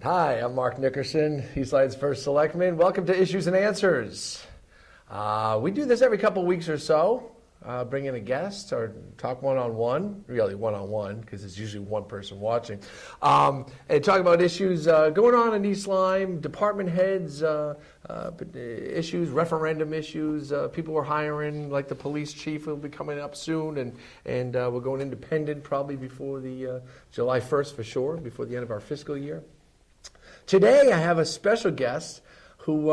Hi, I'm Mark Nickerson, Eastside's first selectman. Welcome to Issues and Answers. We do this every couple weeks or so, bring in a guest or talk one-on-one, really one-on-one, because it's usually one person watching, and talk about issues going on in East Lyme, department heads, issues, referendum issues, people we're hiring, like the police chief will be coming up soon, and we're going independent probably before the July 1st for sure, before the end of our fiscal year. Today I have a special guest who,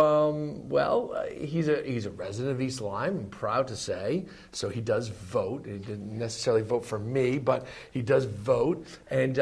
he's a resident of East Lyme, I'm proud to say. So he does vote. He didn't necessarily vote for me, but he does vote, and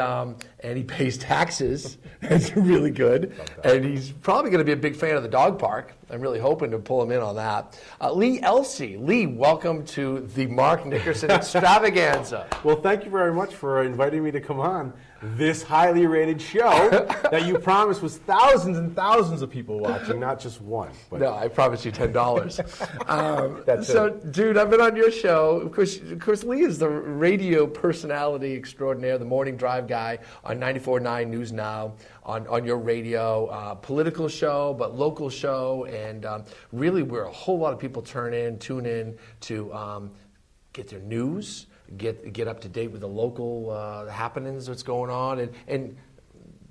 he pays taxes. That's really good. And he's probably going to be a big fan of the dog park. I'm really hoping to pull him in on that. Lee Elci. Lee, welcome to the Mark Nickerson Extravaganza. Well, thank you very much for inviting me to come on this highly rated show that you promised was thousands and thousands of people watching, not just one. But. No, I promised you $10. That's so, it. Dude, I've been on your show. Of course, Lee is the radio personality extraordinaire, the morning drive guy on 94.9 News Now, on your radio, political show, but local show, and really where a whole lot of people tune in to get their news, get up to date with the local happenings that's going on, and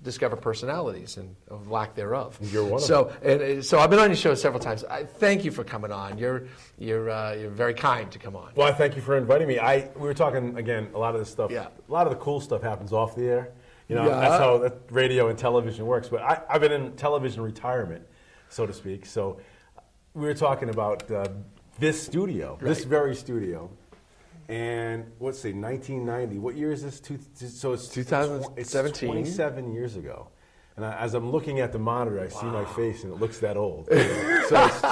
discover personalities and of lack thereof. You're one of them. So I've been on your show several times. I thank you for coming on. You're very kind to come on. Well, I thank you for inviting me. We were talking again. A lot of this stuff. Yeah. A lot of the cool stuff happens off the air. That's how radio and television works. But I've been in television retirement, so to speak. So we were talking about this studio, this very studio. And let's say 1990. What year is this? So it's 2017. It's 27 years ago. And as I'm looking at the monitor, I see my face, and it looks that old. So it's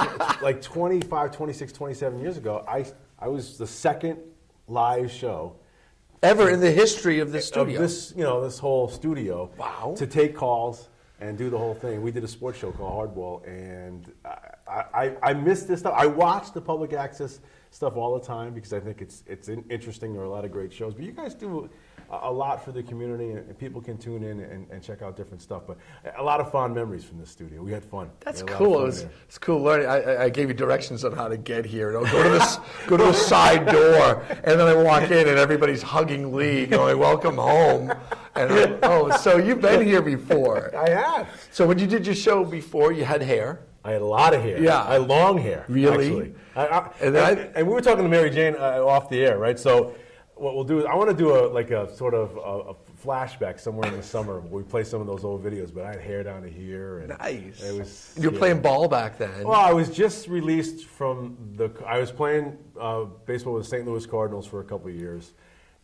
like 25, 26, 27 years ago. I was the second live show ever in the history of this studio. Of this whole studio. Wow. To take calls and do the whole thing. We did a sports show called Hardball, and I missed this stuff. I watch the public access stuff all the time because I think it's interesting. There are a lot of great shows, but you guys do a lot for the community, and people can tune in and check out different stuff. But a lot of fond memories from this studio. We had fun. That's cool. It's cool learning. I gave you directions on how to get here. Go to the side door, and then I walk in, and everybody's hugging Lee, going, "Welcome home." And so you've been here before. I have. So when you did your show before, you had hair. I had a lot of hair. Yeah. I had long hair. Really? Actually. And we were talking to Mary Jane off the air, right? So what we'll do is I want to do a sort of a flashback somewhere in the summer where we play some of those old videos, but I had hair down to here. And nice. You were playing ball back then. Well, I was just released from I was playing baseball with the St. Louis Cardinals for a couple of years,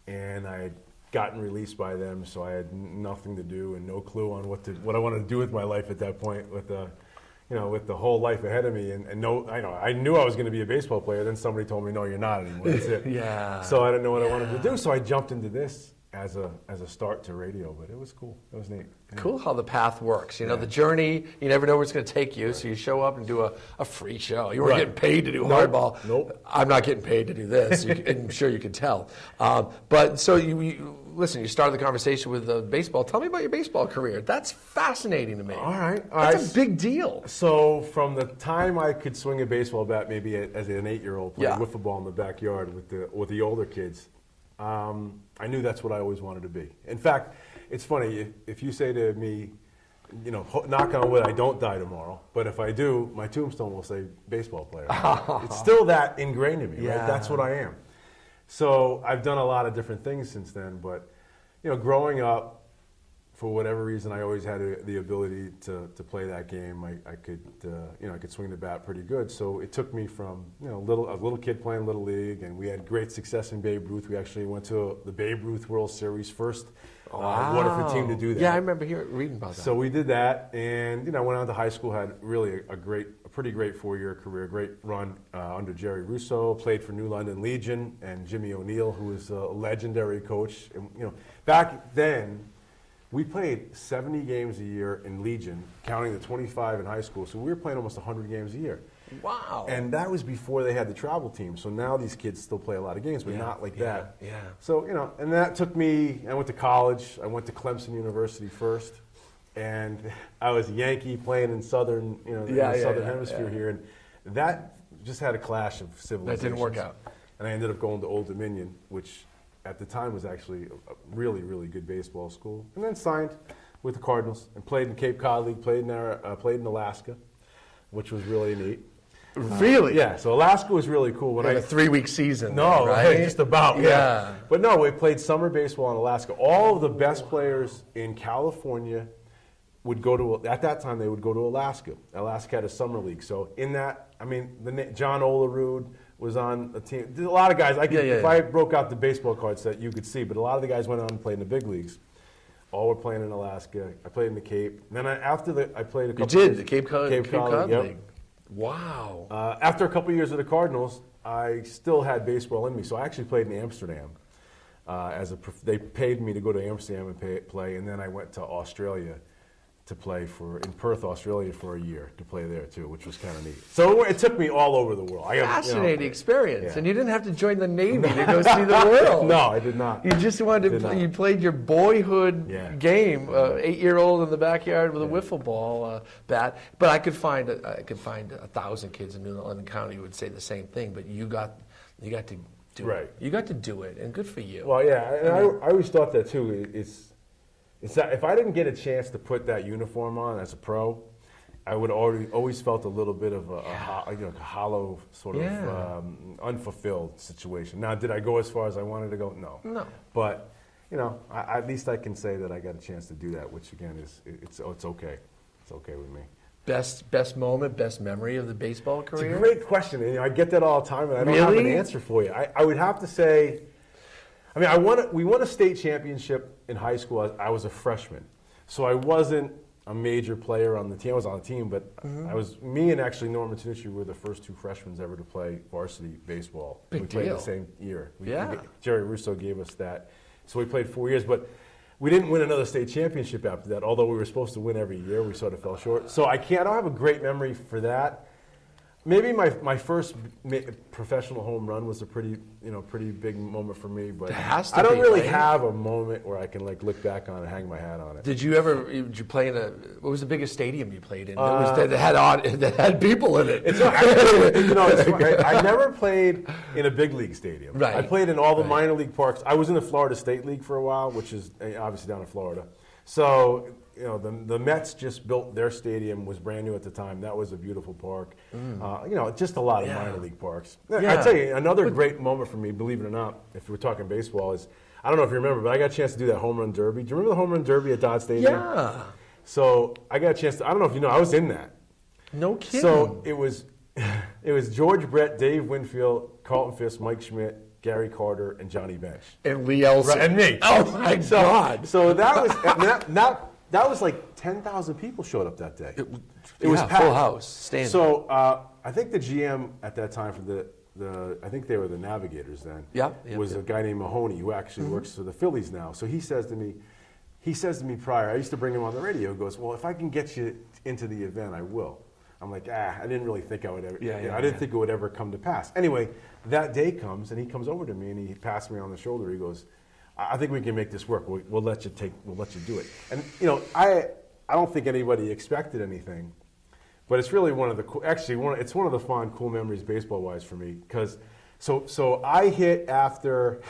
and I had gotten released by them, so I had nothing to do and no clue on what I wanted to do with my life at that point with the whole life ahead of me, and I knew I was going to be a baseball player. Then somebody told me, "No, you're not anymore. That's it." Yeah. So I didn't know what I wanted to do. So I jumped into this as a start to radio. But it was cool. It was neat. Yeah. Cool how the path works. The journey. You never know where it's going to take you. So you show up and do a free show. You weren't getting paid to do hardball. Nope. I'm not getting paid to do this. I'm sure you can tell. But so you listen. You started the conversation with baseball. Tell me about your baseball career. That's fascinating to me. All right. That's a big deal. So from the time I could swing a baseball bat, maybe as an 8-year-old, playing wiffle ball in the backyard with the older kids, I knew that's what I always wanted to be. In fact, it's funny if you say to me, knock on wood, I don't die tomorrow. But if I do, my tombstone will say baseball player. It's still that ingrained in me, right? That's what I am. So I've done a lot of different things since then, but growing up, for whatever reason, I always had the ability to play that game. I could swing the bat pretty good. So it took me from a little kid playing Little League, and we had great success in Babe Ruth. We actually went to the Babe Ruth World Series first. Waterford team to do that. Yeah, I remember reading about that. So we did that, and went on to high school. Had really a pretty great 4-year career, great run under Jerry Russo. Played for New London Legion and Jimmy O'Neill, who was a legendary coach. And, back then, we played 70 games a year in Legion, counting the 25 in high school. So we were playing almost 100 games a year. Wow. And that was before they had the travel team. So now these kids still play a lot of games, but not like that. Yeah. So, and that took me, I went to college. I went to Clemson University first. and I was a Yankee playing in southern, southern hemisphere here, and that just had a clash of civilizations. That didn't work out. And I ended up going to Old Dominion, which at the time was actually a really, really good baseball school, and then signed with the Cardinals and played in Cape Cod League, played in Alaska, which was really neat. Really? Yeah, so Alaska was really cool. When a 3-week season. No, right? Just about. Yeah. But no, we played summer baseball in Alaska. All of the best players in California would go to, at that time, they would go to Alaska. Alaska had a summer league. So in that, John Olerud was on the team. There's a lot of guys. If I broke out the baseball cards that you could see, but a lot of the guys went on and played in the big leagues. All were playing in Alaska. I played in the Cape. And then I played a couple. You did the Cape Cod League. Wow. After a couple of years with the Cardinals, I still had baseball in me, so I actually played in Amsterdam. They paid me to go to Amsterdam and play, and then I went to Australia to play in Perth, Australia, for a year to play there too, which was kind of neat. So it took me all over the world. Fascinating experience, and you didn't have to join the Navy to go see the world. No, I did not. You just wanted to. You played your boyhood game, 8-year-old in the backyard with a wiffle ball bat. But I could find 1,000 kids in New London County who would say the same thing. But you got to do it. You got to do it, and good for you. Well, yeah, and I always thought that too. It's that if I didn't get a chance to put that uniform on as a pro, I would always felt a little bit of a hollow sort of unfulfilled situation. Now, did I go as far as I wanted to go? No. But at least I can say that I got a chance to do that, which again it's okay. It's okay with me. Best moment, best memory of the baseball career? It's a great question, and I get that all the time, and I don't have an answer for you. I would have to say, we won a state championship in high school. I was a freshman, so I wasn't a major player on the team. I was on the team, but me and actually Norman Tanucci were the first 2 freshmen ever to play varsity baseball. Big we played deal. the same year. Jerry Russo gave us that, so we played 4 years, but we didn't win another state championship after that. Although we were supposed to win every year, we sort of fell short. So I don't have a great memory for that. Maybe my first professional home run was a pretty big moment for me, but I don't really have a moment where I can look back on and hang my hat on it. Did you play what was the biggest stadium you played in that had people in it? I never played in a big league stadium. Right. I played in all the minor league parks. I was in the Florida State League for a while, which is obviously down in Florida. So the Mets just built their stadium, was brand new at the time. That was a beautiful park. Just a lot of minor league parks. I tell you, another great moment for me, believe it or not, if we're talking baseball, is I don't know if you remember, but I got a chance to do that home run derby. Do you remember the home run derby at Dodd Stadium? Yeah. So I got a chance to. I don't know if you know, I was in that. No kidding. So it was George Brett, Dave Winfield, Carlton Fisk, Mike Schmidt, Gary Carter, and Johnny Bench. And Lee Elci. Right, and me. Oh my God. So that was that was like 10,000 people showed up that day. It was packed. Full house. Standing. So I think the GM at that time for I think they were the Navigators then. Was a guy named Mahoney who actually works for the Phillies now. So he says to me prior, I used to bring him on the radio. He goes, well, if I can get you into the event, I will. I'm like, I didn't really think I would ever. I didn't think it would ever come to pass. Anyway, that day comes, and he comes over to me and he pats me on the shoulder. He goes, I think we can make this work. We'll let you do it. And I don't think anybody expected anything, but it's really one of the fun, cool memories baseball wise for me, because so I hit after,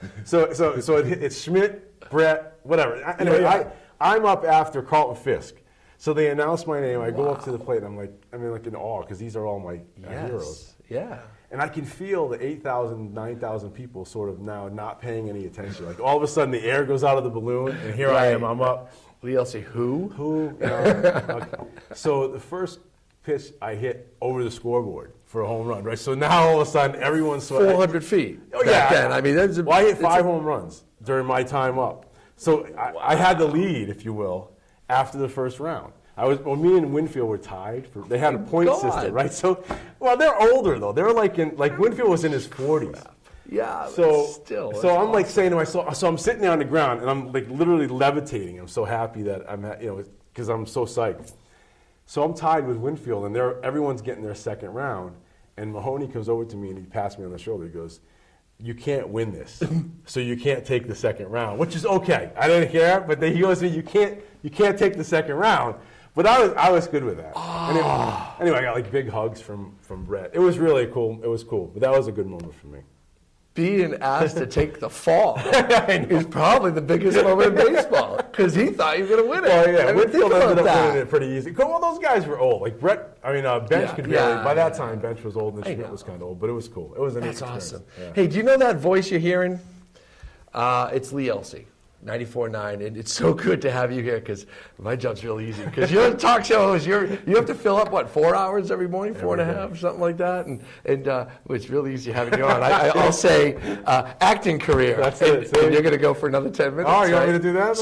it's Schmidt, Brett, whatever. Anyway, I'm up after Carlton Fisk. So they announce my name. I go up to the plate, and I'm like in awe, because these are all my heroes. Yeah. And I can feel the 8,000, 9,000 people sort of now not paying any attention. Like all of a sudden the air goes out of the balloon, and here I am, I'm up. Lee Elci, who? Okay. So the first pitch I hit over the scoreboard for a home run, right? So now all of a sudden everyone's 400 feet. Oh yeah. Then. I hit 5 home runs during my time up. So I had the lead, if you will, after the first round. Me and Winfield were tied. They had a point system, right? So, they're older though. They're like Winfield was in his 40s. Yeah. So I'm awesome. saying to myself, so I'm sitting there on the ground and I'm literally levitating. I'm so happy that I'm because I'm so psyched. So I'm tied with Winfield, and everyone's getting their second round. And Mahoney comes over to me and he pats me on the shoulder. He goes, you can't win this, so you can't take the second round, which is okay. I didn't care, but he goes, you can't take the second round. But I was good with that. Oh. Anyway, I got like big hugs from Brett. It was really cool. It was cool, but that was a good moment for me. Being asked to take the fall is probably the biggest moment in baseball because he thought he was going to win it. Well, yeah, Whitfield ended up that. winning it pretty easy. Well, those guys were old. Like Brett, Bench could barely. By that time, Bench was old and Schmidt was kind of old, but it was cool. It was an That's awesome. Yeah. Hey, do you know that voice you're hearing? It's Lee Elci. 94.9, and it's so good to have you here because my job's real easy. Because you're a talk show host, you have to fill up 4 hours every morning, 4.5, something like that, and it's really easy having you on. I'll say acting career. That's it. And you're going to go for another 10 minutes. Oh, you want me to do that?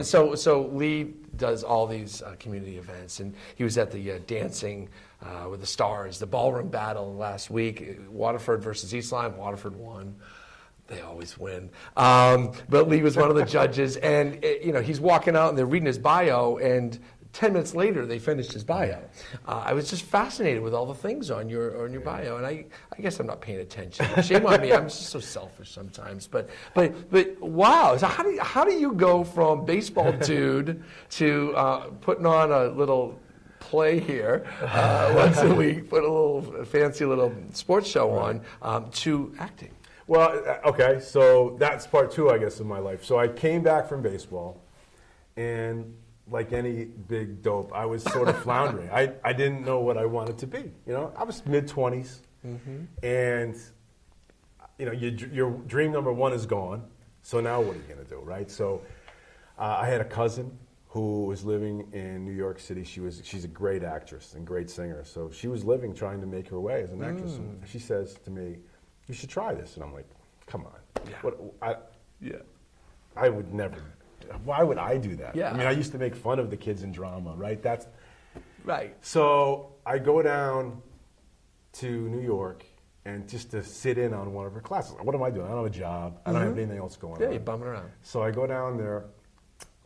So Lee does all these community events, and he was at the Dancing with the Stars, the ballroom battle last week, Waterford versus East Lyme. Waterford won. They always win. But Lee was one of the judges, and he's walking out and they're reading his bio, and 10 minutes later they finished his bio. I was just fascinated with all the things on your bio, and I guess I'm not paying attention. Shame on me. I'm just so selfish sometimes. But wow. So how do you go from baseball dude to putting on a little play here once a week, put a little fancy little sports show on to acting? Well, okay, so that's part 2, I guess, of my life. So I came back from baseball, and like any big dope, I was sort of floundering. I didn't know what I wanted to be. I was mid-20s, and your dream number 1 is gone. So now what are you going to do, right? So I had a cousin who was living in New York City. She's a great actress and great singer. So she was trying to make her way as an actress. And she says to me, "You should try this." And I'm like, come on. I would never. Why would I do that? Yeah. I mean, I used to make fun of the kids in drama, right? That's right. So I go down to New York and just to sit in on one of her classes. What am I doing? I don't have a job. I don't have anything else going on. Yeah, you're bumming around. So I go down there,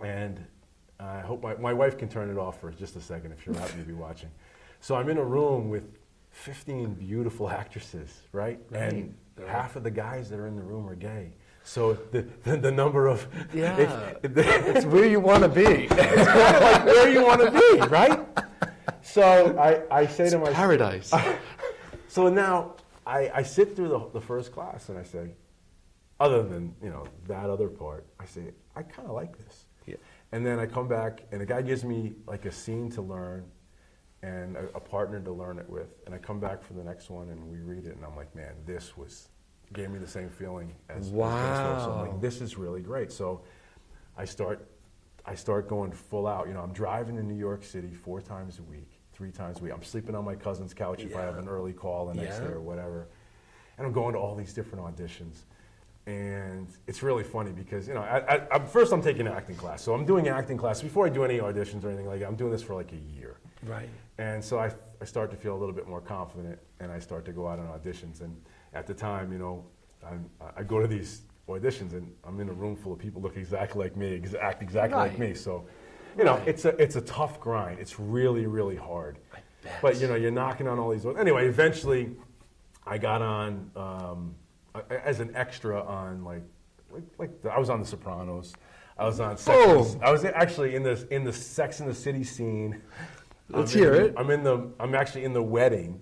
and I hope my wife can turn it off for just a second if you're happy to be watching. So I'm in a room with 15 beautiful actresses, right? And half of the guys that are in the room are gay. So the number of... it's where you want to be. It's kind of like where you want to be, right? So I say to myself... paradise. So now I sit through the first class and I say, other than that other part, I say, I kind of like this. Yeah. And then I come back and the guy gives me like a scene to learn and a partner to learn it with. And I come back for the next one and we read it and I'm like, man, gave me the same feeling as baseball. So I'm like, this is really great. So I start going full out. I'm driving to New York City 4 times a week, 3 times a week. I'm sleeping on my cousin's couch if I have an early call the next day or whatever. And I'm going to all these different auditions. And it's really funny because, first I'm taking an acting class. So I'm doing acting class. Before I do any auditions or anything like that, I'm doing this for like a year. Right. And so I start to feel a little bit more confident, and I start to go out on auditions. And at the time, I go to these auditions, and I'm in a room full of people look exactly like me, act exactly like me. So, it's a tough grind. It's really, really hard. I bet. But, you're knocking on all these. Anyway, eventually I got on as an extra on, like I was on The Sopranos. I was on I was actually in the Sex and the City scene. Let's hear it. I'm actually in the wedding,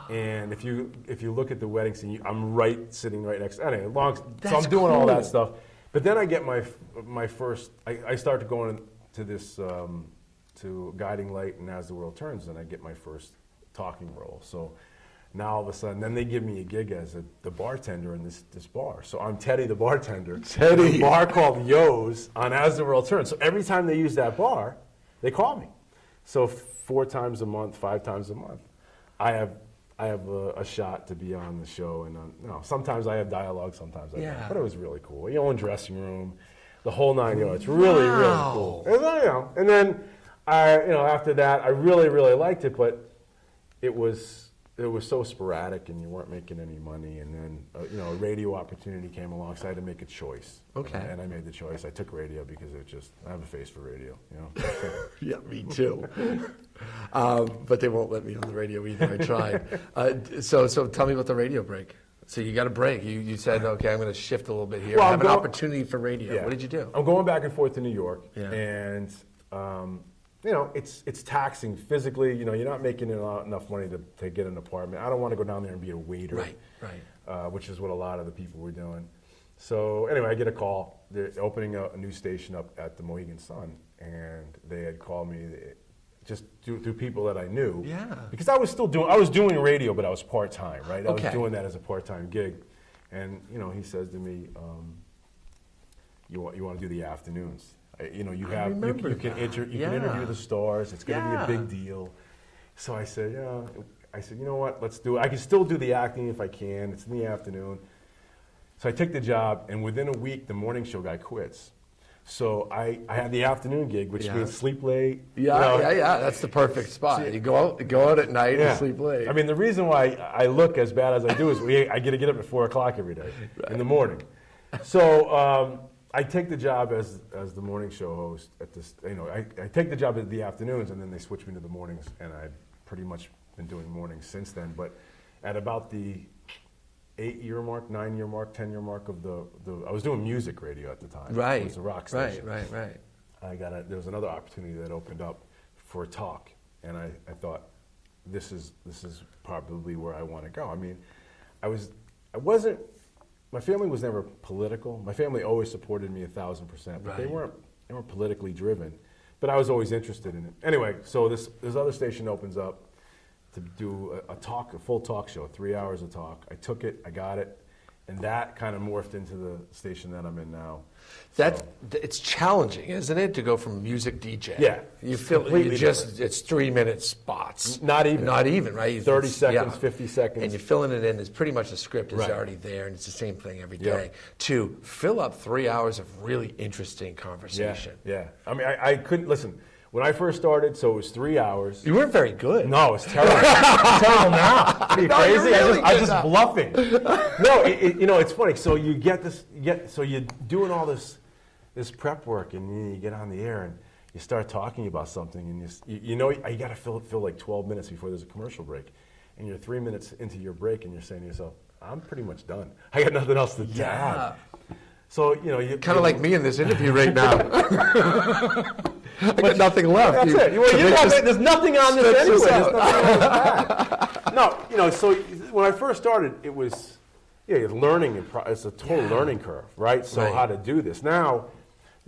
and if you look at the wedding scene, I'm sitting right next. Anyway, so I'm doing all that stuff, but then I get my first. I start to go into this to Guiding Light and As the World Turns, and I get my first talking role. So now all of a sudden, then they give me a gig as the bartender in this bar. So I'm Teddy the bartender. Teddy. In a bar called Yo's on As the World Turns. So every time they use that bar, they call me. So 4 times a month, 5 times a month, I have a shot to be on the show. And sometimes I have dialogue, sometimes I don't. But it was really cool. Your own dressing room, the whole 9 yards. Really, really cool. And then after that, I really, really liked it, but it was so sporadic, and you weren't making any money. And then a radio opportunity came along, so I had to make a choice. Okay. And I made the choice. I took radio because I have a face for radio. Yeah, me too. But they won't let me on the radio either. I tried. So tell me about the radio break. So you got a break. You said, okay, I'm going to shift a little bit here. Well, I have an opportunity for radio. Yeah. What did you do? I'm going back and forth to New York, Yeah. and it's taxing physically. You're not making enough money to get an apartment. I don't want to go down there and be a waiter, right. Which is what a lot of the people were doing. So anyway, I get a call. They're opening a new station up at the Mohegan Sun, and they had called me just through people that I knew. Yeah. Because I was doing radio, but I was part-time, right? I Okay. was doing that as a part-time gig. And, he says to me, you want to do the afternoons. You can interview the stars. It's going to be a big deal. So I said, you know what, let's do it. I can still do the acting if I can. It's in the afternoon. So I take the job, and within a week, the morning show guy quits. So I had the afternoon gig, which means sleep late. Yeah. That's the perfect spot. So you go out at night and sleep late. I mean, the reason why I look as bad as I do is I get to get up at 4 o'clock every day in the morning. So I take the job as the morning show host at this. I take the job at the afternoons, and then they switch me to the mornings, and I've pretty much been doing mornings since then. But at about the 8-year mark, 9-year mark, 10-year mark of I was doing music radio at the time. Right. It was a rock station. Right. There was another opportunity that opened up for talk, and I thought, this is probably where I want to go. I mean, my family was never political. My family always supported me 1,000%, but they weren't politically driven. But I was always interested in it. Anyway, so this other station opens up to do a full talk show, 3 hours of talk. I took it, I got it, and that kind of morphed into the station that I'm in now. It's challenging, isn't it, to go from music DJ? Yeah, you feel it's 3-minute spots. Not even, right? 30 seconds, 50 seconds, and you're filling it in. It's pretty much the script is already there, and it's the same thing every day. To fill up 3 hours of really interesting conversation. Yeah. I mean, I couldn't listen. When I first started, so it was 3 hours. You weren't very good. No, it's terrible. It's terrible now. Are you crazy? Really I'm just bluffing. No, it's funny. So so you're doing all this prep work, and you get on the air, and you start talking about something, and you got to fill like 12 minutes before there's a commercial break, and you're 3 minutes into your break, and you're saying to yourself, I'm pretty much done. I got nothing else to add. So you kind of like me in this interview right now. I got nothing left. That's it. There's nothing on this anyway. There's nothing on this No, so when I first started, it was learning. It's a total learning curve, right? So how to do this now?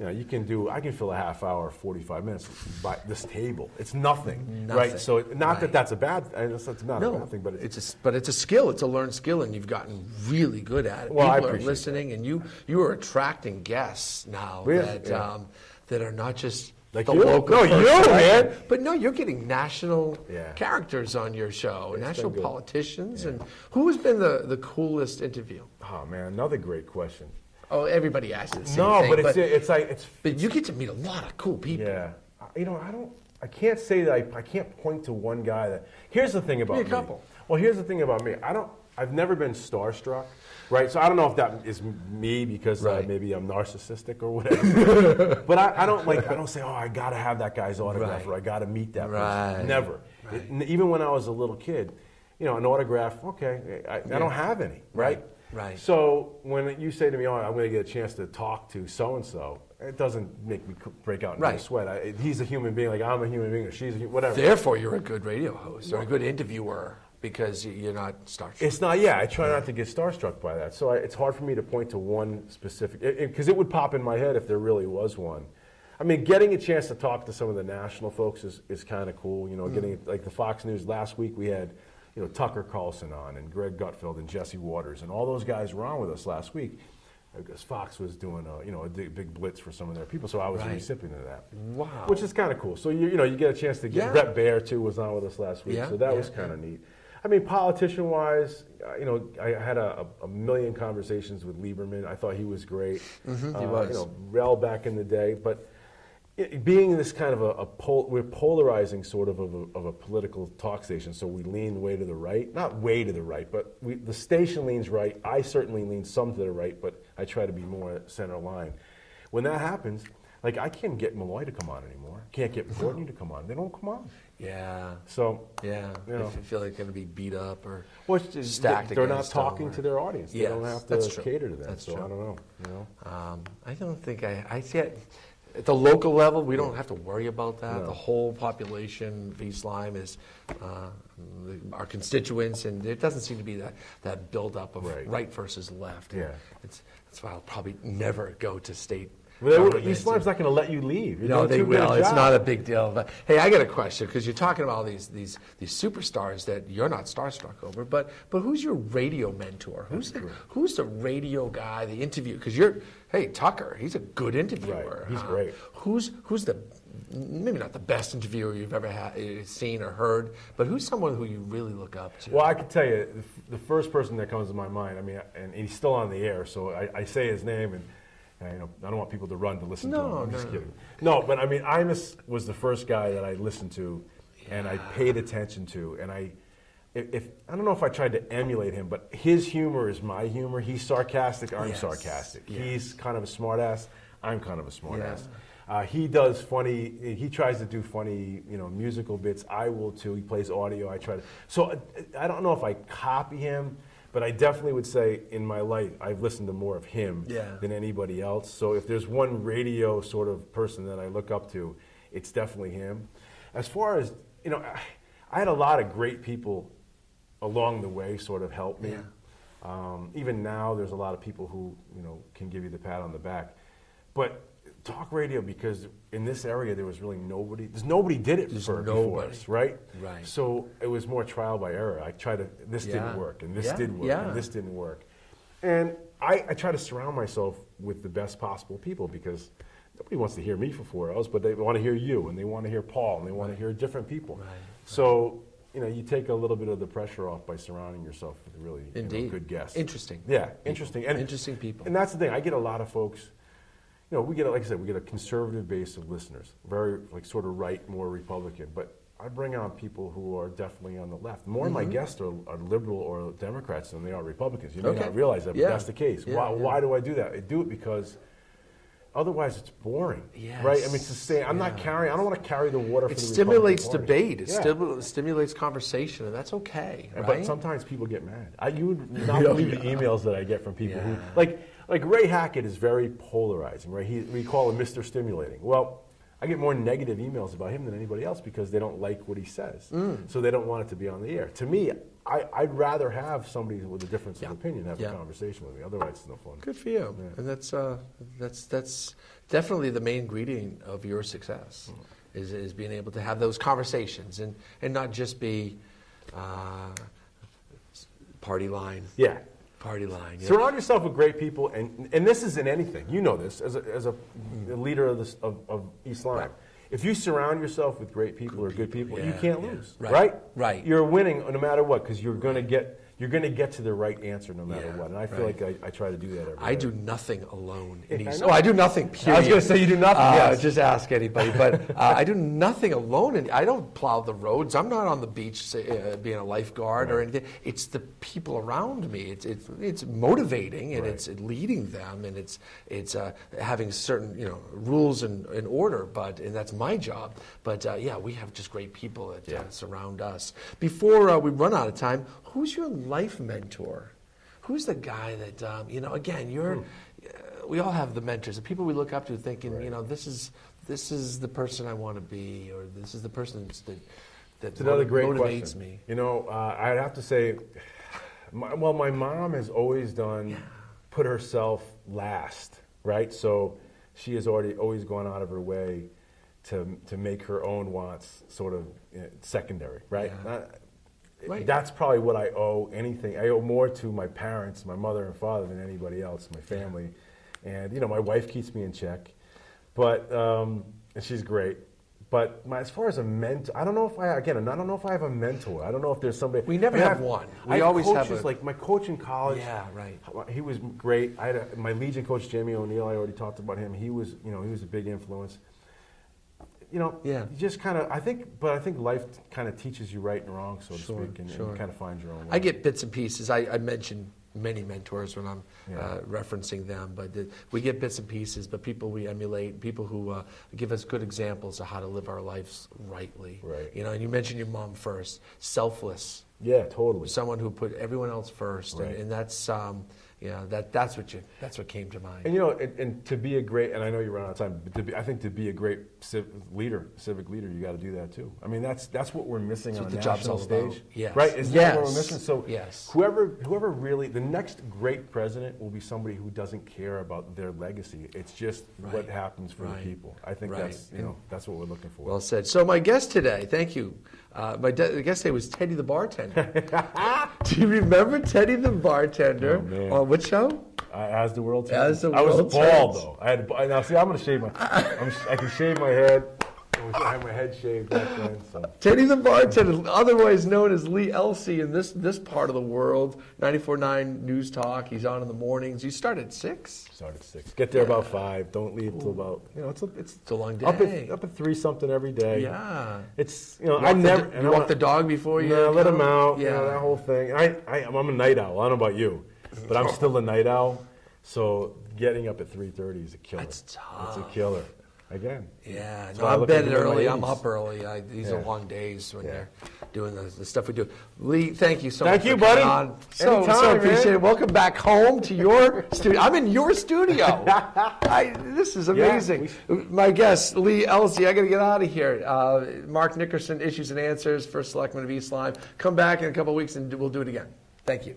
I can fill a half hour, 45 minutes by this table. It's nothing. Right? So that's a bad. It's not a bad thing, but it's a skill. It's a learned skill, and you've gotten really good at it. Well, People are listening, and you are attracting guests now that are not just like the you. local. No, you, man. But no, you're getting national characters on your show, national politicians. And who has been the coolest interview? Oh man, another great question. Oh, everybody asks the same thing. But you get to meet a lot of cool people. Yeah, I can't say that I can't point to one guy that. Here's the thing about me. A couple. Well, here's the thing about me. I've never been starstruck, right? So I don't know if that is me because maybe I'm narcissistic or whatever. But I don't say, I got to have that guy's autograph or I got to meet that person. Never. Right. Even when I was a little kid, an autograph. Okay, I don't have any. Right. So when you say to me, I'm going to get a chance to talk to so-and-so, it doesn't make me break out into a sweat. He's a human being like I'm a human being or she's whatever. Therefore, you're a good radio host or a good interviewer because you're not starstruck. It's not, I try not to get starstruck by that. So it's hard for me to point to one specific, because it would pop in my head if there really was one. I mean, getting a chance to talk to some of the national folks is kind of cool. Getting like the Fox News last week, we had Tucker Carlson on and Greg Gutfeld and Jesse Waters, and all those guys were on with us last week because Fox was doing a big blitz for some of their people, so I was a recipient of that. Wow, which is kind of cool. So you get a chance to get Brett Baer too was on with us last week, so that was kind of neat. I mean, politician-wise, I had a million conversations with Lieberman. I thought he was great. Mm-hmm, he was. Rel back in the day, but. Being this kind of we're polarizing sort of a political talk station, so we lean way to the right. Not way to the right, but the station leans right. I certainly lean some to the right, but I try to be more center line. When that happens, Like, I can't get Malloy to come on anymore. Can't get Courtney to come on. They don't come on. Yeah. So, yeah, you know. if you feel like they're going to be beat up or stacked they're not against talking them, to their audience. They Yes, don't have that's to true. cater to them. That's so true. I don't know. You know. I don't think I see it. At the local level, we don't have to worry about that. No. The whole population of East Lyme is our constituents, and it doesn't seem to be that buildup of right versus left. Yeah. That's why I'll probably never go to state. East Lyme's not going to let you leave. You're No, doing they too good a will. It's job. not a big deal. But hey, I got a question because you're talking about all these superstars that you're not starstruck over. But who's your radio mentor? Who's the radio guy? The interview? Because Tucker. He's a good interviewer. Right. He's great. Who's the maybe not the best interviewer you've ever seen or heard, but who's someone who you really look up to? Well, I can tell you the first person that comes to my mind. I mean, and he's still on the air, so I say his name and. I don't want people to run to listen to him. I'm just kidding. No, but I mean, Imus was the first guy that I listened to, and I paid attention to, and I don't know if I tried to emulate him, but his humor is my humor. He's sarcastic. I'm sarcastic. Yes. He's kind of a smartass. I'm kind of a smartass. Yeah. He does funny. He tries to do funny, musical bits. I will too. He plays audio. I try to. So I don't know if I copy him. But I definitely would say in my life, I've listened to more of him than anybody else. So if there's one radio sort of person that I look up to, it's definitely him. As far as, I had a lot of great people along the way sort of help me. Yeah. Even now, there's a lot of people who, can give you the pat on the back. But talk radio, because in this area there was really nobody. Nobody did it before us, right? Right. So it was more trial by error. I tried to. This didn't work, and this did work, and this didn't work. And I try to surround myself with the best possible people because nobody wants to hear me for 4 hours, but they want to hear you, and they want to hear Paul, and they want to hear different people. Right. So you take a little bit of the pressure off by surrounding yourself with really good guests. Interesting. Yeah, interesting. And interesting people. And that's the thing. I get a lot of folks. We get, like I said, we get a conservative base of listeners, very sort of right, more Republican. But I bring on people who are definitely on the left. More of my guests are liberal or Democrats than they are Republicans. You may not realize that, but that's the case. Why do I do that? I do it because otherwise it's boring, right? I mean, it's the same. I don't want to carry the water for the Republican stimulates Party. debate. It stimulates conversation, and that's okay, right? But sometimes people get mad. You would not believe the emails that I get from people who, like Ray Hackett is very polarizing, right? We call him Mr. Stimulating. Well, I get more negative emails about him than anybody else because they don't like what he says. So they don't want it to be on the air. To me, I'd rather have somebody with a difference of opinion have a conversation with me. Otherwise, it's no fun. Good for you. And that's definitely the main ingredient of your success is being able to have those conversations and not just be party line. Yeah. Party line. Yeah. Surround yourself with great people, and this is in anything. You know this as a leader of East Lyme. Right. If you surround yourself with great people or good people, you can't lose, right? Right. You're winning no matter what because you're going to get to the right answer no matter what. And I feel like I try to do that every day. I do nothing alone in East. I do nothing. Period. I was going to say you do nothing. Yes. Just ask anybody. But I do nothing alone, and I don't plow the roads. I'm not on the beach being a lifeguard or anything. It's the people around me. It's motivating and it's leading them and it's having certain rules and order. And that's my job. But we have just great people that surround us. Before we run out of time, who's your life mentor? Who's the guy that, again, we all have the mentors, the people we look up to thinking, this is the person I want to be, or this is the person that another great motivates question. me. I'd have to say, my mom has always put herself last, right? So she has always gone out of her way to make her own wants sort of secondary, right? Yeah. Right. That's probably what I owe anything. I owe more to my parents, my mother and father, than anybody else, my family. And, my wife keeps me in check. But, and she's great. But as far as a mentor, I don't know if I have a mentor. I don't know if there's somebody. We never have one. We always have like my coach in college. Yeah, right. He was great. I had my Legion coach, Jamie O'Neill, I already talked about him. He was a big influence. You just kind of, I think life kind of teaches you right and wrong, so to speak, and you kind of find your own way. I get bits and pieces. I mentioned many mentors when I'm referencing them, but we get bits and pieces, but people we emulate, people who give us good examples of how to live our lives rightly. Right. You know, and you mentioned your mom first, selfless. Yeah, totally. Someone who put everyone else first, Right. and that's that's what came to mind. And you know, and to be a great, and I know you run out of time, but I think to be a great civic leader, you got to do that too. I mean, that's what we're missing on the national stage, yes. right? Isn't that what we're missing? So yes. whoever really, the next great president will be somebody who doesn't care about their legacy. It's just what happens for the people. I think that's what we're looking for. Well said. So my guest today, thank you. My guest today was Teddy the bartender. Do you remember Teddy the bartender? Oh, man. On what show? As the world turns. As the I was world bald turns. though. Now see, I'm gonna shave I can shave my head. I had my head shaved back then. So. Teddy the bartender, otherwise known as Lee Elci in this part of the world. 94.9 News Talk. He's on in the mornings. You start at 6? Start at 6. Get there about 5. Don't leave till about it's a long day. Up at 3 something every day. Yeah. It's I never you walk the dog before you. No, let him out. Yeah. That whole thing. I'm a night owl. I don't know about you, but I'm still a night owl. So getting up at 3:30 is a killer. That's tough. It's a killer. Again. Yeah, So no, I I'm look bed at early. my I'm 80s. up early. These are long days when you're doing the stuff we do. Lee, thank you so much. Thank you, for coming buddy. on. So Anytime, appreciate man. it. Welcome back home to your studio. I'm in your studio. This is amazing. My guest, Lee Elci. I got to get out of here. Mark Nickerson, Issues and Answers, First Selectman of East Lyme. Come back in a couple of weeks and we'll do it again. Thank you.